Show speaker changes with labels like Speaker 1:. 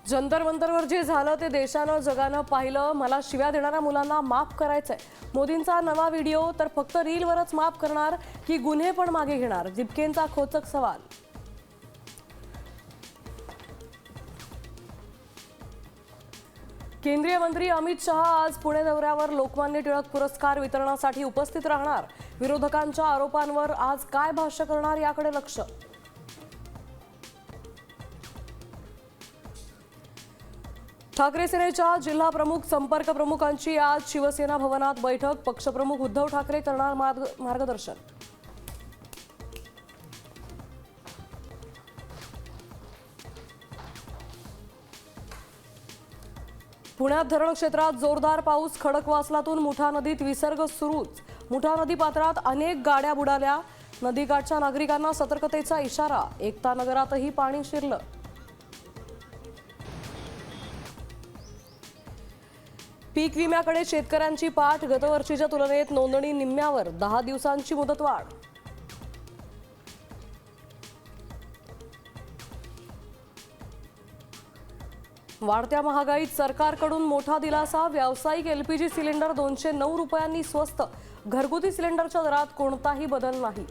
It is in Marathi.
Speaker 1: जंतर मंतरवर जे झालं ते देशानं जगानं पाहिलं। मला शिव्या देणाऱ्या मुलांना माफ करायचंय। मोदींचा नवा व्हिडिओ तर फक्त रीलवरच माफ करणार की गुन्हे पण मागे घेणार? दिपकेंचा खोचक सवाल। केंद्रीय मंत्री अमित शहा आज पुणे दौऱ्यावर लोकमान्य टिळक पुरस्कार वितरणासाठी उपस्थित राहणार। विरोधकांच्या आरोपांवर आज काय भाष्य करणार याकडे लक्ष। ठाकरे सेनेच्या जिल्हा प्रमुख संपर्क प्रमुखांची आज शिवसेना भवनात बैठक। पक्षप्रमुख उद्धव ठाकरे करणार मार्गदर्शन। पुण्यात धरण क्षेत्रात जोरदार पाऊस। खडकवासलातून मुठा नदीत विसर्ग सुरूच। मुठा नदी पात्रात अनेक गाड्या बुडाल्या। नदीकाठच्या नागरिकांना सतर्कतेचा इशारा। एकता नगरातही पाणी शिरलं। पीक विम्याकडे शेतकऱ्यांची पाठ। गतवर्षीच्या तुलनेत नोंदणी निम्म्यावर। 10 दिवसांची मुदतवाढ। वाढत्या महागाईत सरकारकडून मोठा दिलासा। व्यावसायिक एलपीजी सिलेंडर 209 रुपयांनी स्वस्त। घरगुती सिलेंडरच्या दरात कोणताही बदल नाही।